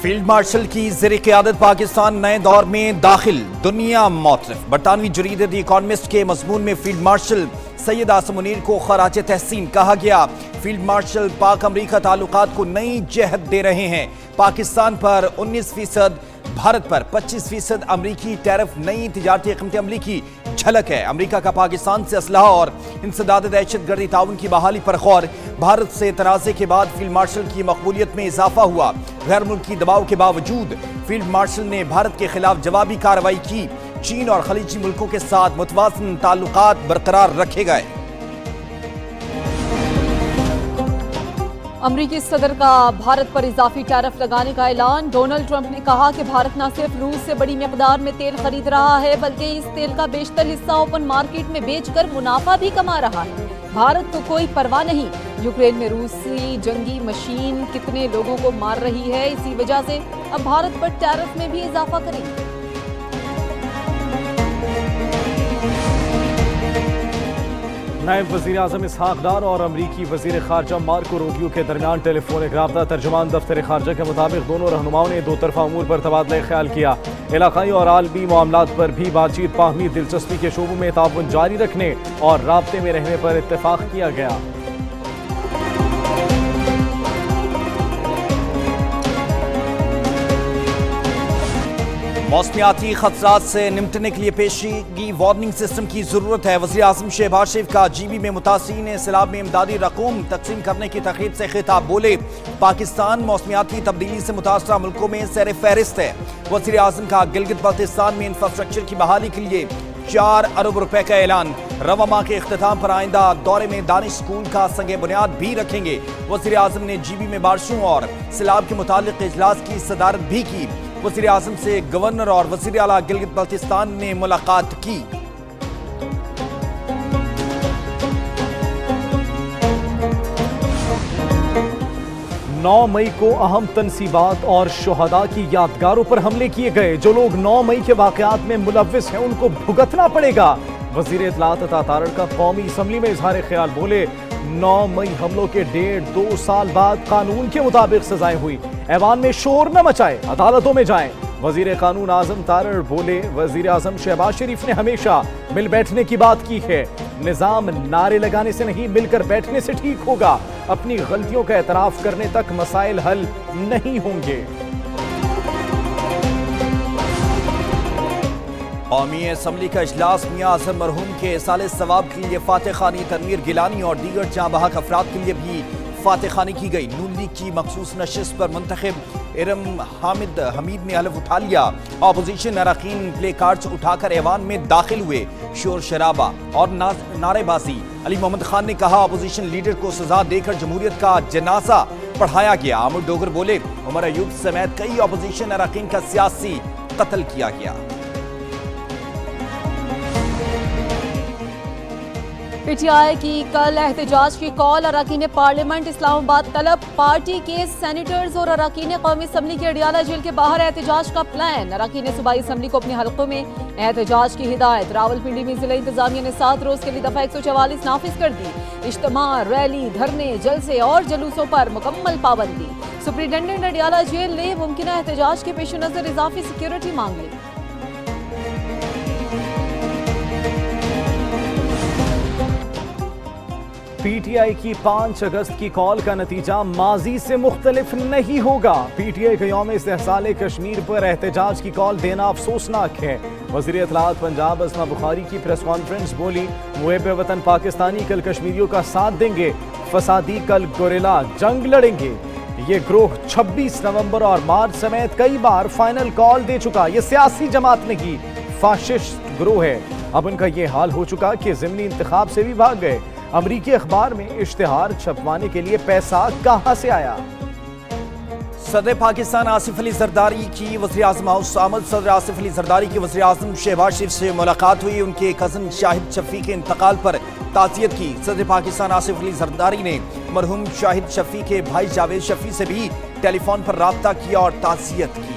Field marshal کی زیر قیادت پاکستان نئے دور میں داخل، دنیا معترف۔ برطانوی جریدے دی اکانومسٹ کے مضمون میں فیلڈ مارشل سید عاصم منیر کو خراج تحسین کہا گیا۔ فیلڈ مارشل پاک امریکہ تعلقات کو نئی جہت دے رہے ہیں۔ پاکستان پر 19%، بھارت پر 25% امریکی ٹیرف نئی تجارتی قیمت عملی کی جھلک ہے۔ امریکہ کا پاکستان سے اسلحہ اور انسداد دہشت گردی تعاون کی بحالی پر غور۔ بھارت سے تنازع کے بعد فیلڈ مارشل کی مقبولیت میں اضافہ ہوا۔ غیر ملکی دباؤ کے باوجود فیلڈ مارشل نے بھارت کے خلاف جوابی کارروائی کی۔ چین اور خلیجی ملکوں کے ساتھ متوازن تعلقات برقرار رکھے گئے۔ امریکی صدر کا بھارت پر اضافی ٹیرف لگانے کا اعلان۔ ڈونلڈ ٹرمپ نے کہا کہ بھارت نہ صرف روس سے بڑی مقدار میں تیل خرید رہا ہے بلکہ اس تیل کا بیشتر حصہ اوپن مارکیٹ میں بیچ کر منافع بھی کما رہا ہے۔ بھارت کو کوئی پرواہ نہیں، یوکرین میں روسی جنگی مشین کتنے لوگوں کو مار رہی ہے، اسی وجہ سے اب بھارت پر ٹیرف میں بھی اضافہ کریں گے۔ نائب وزیر اعظم اسحاق ڈار اور امریکی وزیر خارجہ مارکو روبیو کے درمیان ٹیلی فونک رابطہ۔ ترجمان دفتر خارجہ کے مطابق دونوں رہنماؤں نے دو طرفہ امور پر تبادلہ خیال کیا۔ علاقائی اور عالمی معاملات پر بھی بات چیت، باہمی دلچسپی کے شعبوں میں تعاون جاری رکھنے اور رابطے میں رہنے پر اتفاق کیا گیا۔ موسمیاتی خطرات سے نمٹنے کے لیے پیشگی وارننگ سسٹم کی ضرورت ہے۔ وزیر اعظم شہباز شریف کا جی بی میں متاثرین سیلاب میں امدادی رقوم تقسیم کرنے کی تقریب سے خطاب۔ بولے، پاکستان موسمیاتی تبدیلی سے متاثرہ ملکوں میں زیر فہرست ہے۔ وزیر اعظم کا گلگت بلتستان میں انفراسٹرکچر کی بحالی کے لیے 4 ارب روپے کا اعلان۔ رواں ماہ کے اختتام پر آئندہ دورے میں دانش اسکول کا سنگ بنیاد بھی رکھیں گے۔ وزیر اعظم نے جی بی میں بارشوں اور سیلاب کے متعلق اجلاس کی صدارت بھی کی۔ وزیر اعظم سے گورنر اور وزیر اعلیٰ گلگت بلتستان نے ملاقات کی۔ 9 مئی کو اہم تنصیبات اور شہداء کی یادگاروں پر حملے کیے گئے۔ جو لوگ 9 مئی کے واقعات میں ملوث ہیں ان کو بھگتنا پڑے گا۔ وزیر اطلاعات عطا تارڑ کا قومی اسمبلی میں اظہار خیال۔ بولے، 9 مئی حملوں کے 1.5-2 سال بعد قانون کے مطابق سزائیں ہوئی۔ ایوان میں شور نہ مچائے، عدالتوں میں جائیں۔ وزیر قانون اعظم تارڑ بولے، وزیر اعظم شہباز شریف نے ہمیشہ مل بیٹھنے کی بات کی ہے۔ نظام نعرے لگانے سے نہیں، مل کر بیٹھنے سے ٹھیک ہوگا۔ اپنی غلطیوں کا اعتراف کرنے تک مسائل حل نہیں ہوں گے۔ قومی اسمبلی کا اجلاس میاں اظہر مرحوم کے ایصال ثواب کے لیے فاتح خوانی تنویر گیلانی اور دیگر جاں بحق افراد کے لیے بھی فاتح خوانی کی گئی۔ نون لیگ کی مخصوص نشست پر منتخب ارم حمید نے حلف اٹھا لیا۔ اپوزیشن اراکین پلے کارڈز اٹھا کر ایوان میں داخل ہوئے۔ شور شرابہ اور نعرے بازی۔ علی محمد خان نے کہا، اپوزیشن لیڈر کو سزا دے کر جمہوریت کا جنازہ پڑھایا گیا۔ عامر ڈوگر بولے، عمر ایوب سمیت کئی اپوزیشن اراکین کا سیاسی قتل کیا گیا۔ پی ٹی آئی کی کل احتجاج کی کال۔ اراکین پارلیمنٹ اسلام آباد طلب۔ پارٹی کے سینیٹرز اور اراکین قومی اسمبلی کے اڈیالہ جیل کے باہر احتجاج کا پلان۔ اراکین صوبائی اسمبلی کو اپنے حلقوں میں احتجاج کی ہدایت۔ راولپنڈی میں ضلع انتظامیہ نے 7 روز کے لیے دفعہ 144 نافذ کر دی۔ اجتماع، ریلی، دھرنے، جلسے اور جلوسوں پر مکمل پابندی۔ سپرنٹنڈنٹ اڈیالہ جیل نے ممکنہ احتجاج کے پیش نظر اضافی سیکیورٹی مانگ لی۔ پی ٹی آئی کی 5 اگست کی کال کا نتیجہ ماضی سے مختلف نہیں ہوگا۔ پی ٹی آئی کا یوم استحصال کشمیر پر احتجاج کی کال دینا افسوسناک ہے۔ وزیر اطلاعات پنجاب اسما بخاری کی پریس کانفرنس بولی، محب وطن پاکستانی کل کشمیریوں کا ساتھ دیں گے، فسادی کل گوریلا جنگ لڑیں گے۔ یہ گروہ 26 نومبر اور مارچ سمیت کئی بار فائنل کال دے چکا۔ یہ سیاسی جماعت نہیں، فاشسٹ گروہ ہے۔ اب ان کا یہ حال ہو چکا کہ ضمنی انتخاب سے بھی بھاگ گئے۔ امریکی اخبار میں اشتہار چھپوانے کے لیے پیسہ کہاں سے آیا؟ صدر پاکستان آصف علی زرداری کی وزیر اعظم ہاؤس آمد۔ صدر آصف علی زرداری کی وزیر اعظم شہباز شریف سے ملاقات ہوئی۔ ان کے کزن شاہد شفیع کے انتقال پر تعزیت کی۔ صدر پاکستان آصف علی زرداری نے مرحوم شاہد شفیع کے بھائی جاوید شفیع سے بھی ٹیلی فون پر رابطہ کیا اور تعزیت کی۔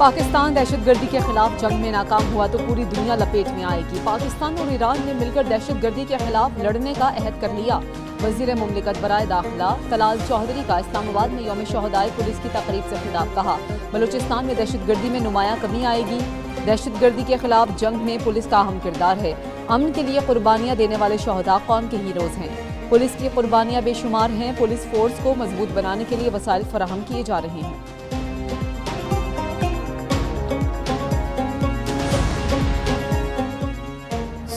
پاکستان دہشت گردی کے خلاف جنگ میں ناکام ہوا تو پوری دنیا لپیٹ میں آئے گی۔ پاکستان اور ایران نے مل کر دہشت گردی کے خلاف لڑنے کا عہد کر لیا۔ وزیر مملکت برائے داخلہ طلال چودھری کا اسلام آباد میں یوم شہدائے پولیس کی تقریب سے خطاب کہا۔ بلوچستان میں دہشت گردی میں نمایاں کمی آئے گی۔ دہشت گردی کے خلاف جنگ میں پولیس کا اہم کردار ہے۔ امن کے لیے قربانیاں دینے والے شہداء قوم کے ہیروز ہیں۔ پولیس کی قربانیاں بے شمار ہیں۔ پولیس فورس کو مضبوط بنانے کے لیے وسائل فراہم کیے جا رہے ہیں۔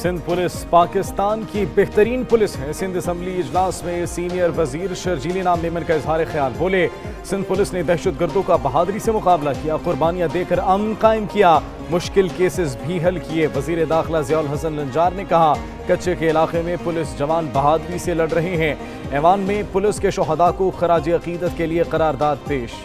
سندھ پولیس پاکستان کی بہترین پولیس ہے۔ سندھ اسمبلی اجلاس میں سینئر وزیر شرجیل انعام میمن کا اظہار خیال، بولے سندھ پولیس نے دہشت گردوں کا بہادری سے مقابلہ کیا، قربانیاں دے کر امن قائم کیا، مشکل کیسز بھی حل کیے۔ وزیر داخلہ ضیاء الحسن لنجار نے کہا کچے کے علاقے میں پولیس جوان بہادری سے لڑ رہے ہیں۔ ایوان میں پولیس کے شہداء کو خراج عقیدت کے لیے قرارداد پیش۔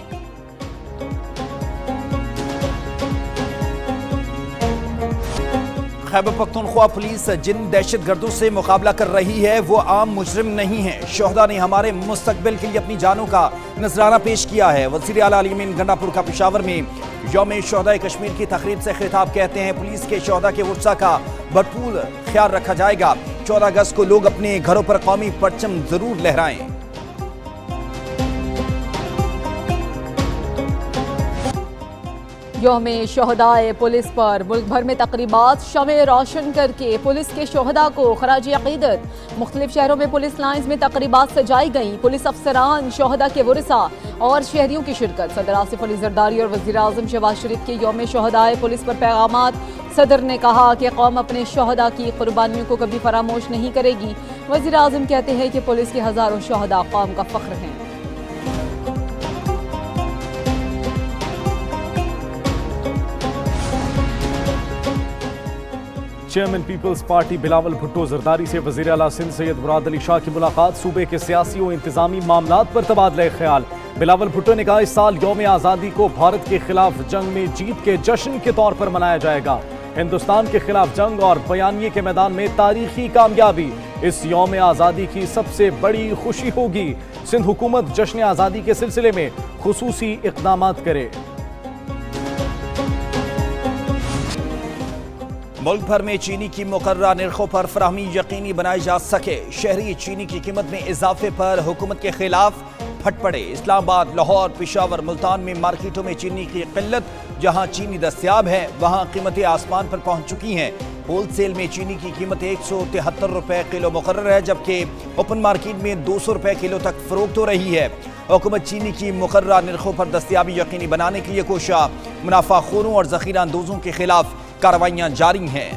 خیبر پختونخوا پولیس جن دہشت گردوں سے مقابلہ کر رہی ہے وہ عام مجرم نہیں ہیں۔ شہداء نے ہمارے مستقبل کے لیے اپنی جانوں کا نذرانہ پیش کیا ہے۔ وزیر اعلیٰ علی امین گنڈا پور کا پشاور میں یوم شہدائے کشمیر کی تقریب سے خطاب، کہتے ہیں پولیس کے شہداء کے ورثہ کا بھرپور خیال رکھا جائے گا۔ 14 اگست کو لوگ اپنے گھروں پر قومی پرچم ضرور لہرائیں۔ یوم شہدائے پولیس پر ملک بھر میں تقریبات، شمع روشن کر کے پولیس کے شہداء کو خراج عقیدت۔ مختلف شہروں میں پولیس لائنز میں تقریبات سجائی گئیں۔ پولیس افسران، شہداء کے ورثاء اور شہریوں کی شرکت۔ صدر آصف علی زرداری اور وزیر اعظم شہباز شریف کے یوم شہدائے پولیس پر پیغامات۔ صدر نے کہا کہ قوم اپنے شہداء کی قربانیوں کو کبھی فراموش نہیں کرے گی۔ وزیر اعظم کہتے ہیں کہ پولیس کے ہزاروں شہداء قوم کا فخر ہیں۔ چیئرمین پیپلز پارٹی بلاول بھٹو زرداری سے وزیر اعلیٰ سندھ سید مراد علی شاہ کی ملاقات، صوبے کے سیاسی و انتظامی معاملات پر تبادلہ خیال۔ بلاول بھٹو نے کہا اس سال یوم آزادی کو بھارت کے خلاف جنگ میں جیت کے جشن کے طور پر منایا جائے گا۔ ہندوستان کے خلاف جنگ اور بیانیے کے میدان میں تاریخی کامیابی اس یوم آزادی کی سب سے بڑی خوشی ہوگی۔ سندھ حکومت جشن آزادی کے سلسلے میں خصوصی اقدامات کرے۔ ملک بھر میں چینی کی مقررہ نرخوں پر فراہمی یقینی بنائی جا سکے، شہری چینی کی قیمت میں اضافے پر حکومت کے خلاف پھٹ پڑے۔ اسلام آباد، لاہور، پشاور، ملتان میں مارکیٹوں میں چینی کی قلت، جہاں چینی دستیاب ہے وہاں قیمتیں آسمان پر پہنچ چکی ہیں۔ ہول سیل میں چینی کی قیمت 173 روپے کلو مقرر ہے، جبکہ اوپن مارکیٹ میں 200 روپے کلو تک فروخت ہو رہی ہے۔ حکومت چینی کی مقررہ نرخوں پر دستیابی یقینی بنانے کے لیے کوشاں، منافع خوروں اور ذخیرہ اندوزوں کے خلاف کارروائیاں جاری ہیں۔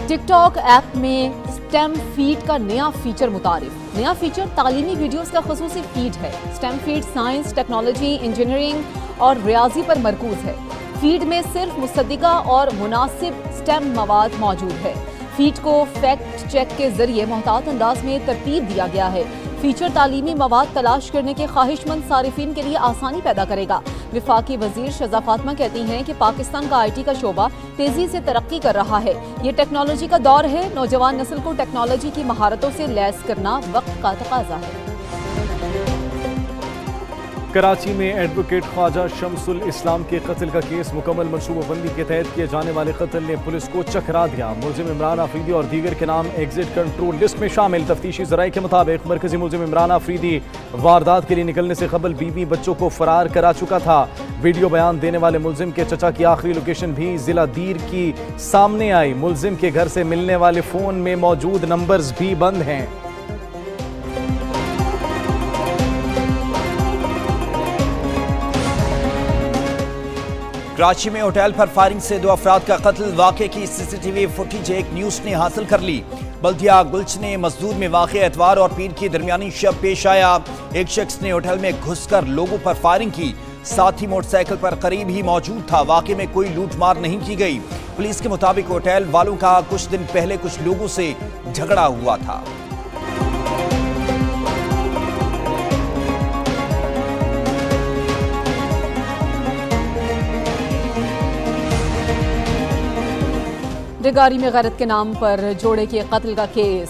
ٹک ٹاک ایپ میں سٹیم فیڈ کا نیا فیچر متعارف۔ نیا فیچر تعلیمی ویڈیوز کا خصوصی فیڈ ہے۔ STEM feed science, technology, engineering اور ریاضی پر مرکوز ہے۔ فیڈ میں صرف مصدقہ اور مناسب سٹیم مواد موجود ہے۔ فیڈ کو فیکٹ چیک کے ذریعے محتاط انداز میں ترتیب دیا گیا ہے۔ فیچر تعلیمی مواد تلاش کرنے کے خواہش مند صارفین کے لیے آسانی پیدا کرے گا۔ وفاقی وزیر شہزہ فاطمہ کہتی ہیں کہ پاکستان کا IT کا شعبہ تیزی سے ترقی کر رہا ہے۔ یہ ٹیکنالوجی کا دور ہے۔ نوجوان نسل کو ٹیکنالوجی کی مہارتوں سے لیس کرنا وقت کا تقاضا ہے۔ کراچی میں ایڈوکیٹ خواجہ شمس الاسلام کے قتل کا کیس، مکمل منصوبہ بندی کے تحت کیے جانے والے قتل نے پولیس کو چکرا دیا۔ ملزم عمران آفریدی اور دیگر کے نام ایگزٹ کنٹرول لسٹ میں شامل۔ تفتیشی ذرائع کے مطابق مرکزی ملزم عمران آفریدی واردات کے لیے نکلنے سے قبل بیوی بچوں کو فرار کرا چکا تھا۔ ویڈیو بیان دینے والے ملزم کے چچا کی آخری لوکیشن بھی ضلع دیر کی سامنے آئی۔ ملزم کے گھر سے ملنے والے فون میں موجود نمبرز بھی بند ہیں۔ کراچی میں ہوٹل پر فائرنگ سے 2 افراد کا قتل، واقعے کی CCTV فوٹیج ایک نیوز نے حاصل کر لی۔ بلدیہ گلچن مزدور میں واقع اتوار اور پیر کی درمیانی شب پیش آیا۔ ایک شخص نے ہوٹل میں گھس کر لوگوں پر فائرنگ کی، ساتھ ہی موٹر سائیکل پر قریب ہی موجود تھا۔ واقعے میں کوئی لوٹ مار نہیں کی گئی۔ پولیس کے مطابق ہوٹل والوں کا کچھ دن پہلے کچھ لوگوں سے جھگڑا ہوا تھا۔ ڈگاری میں غیرت کے نام پر جوڑے کے قتل کا کیس،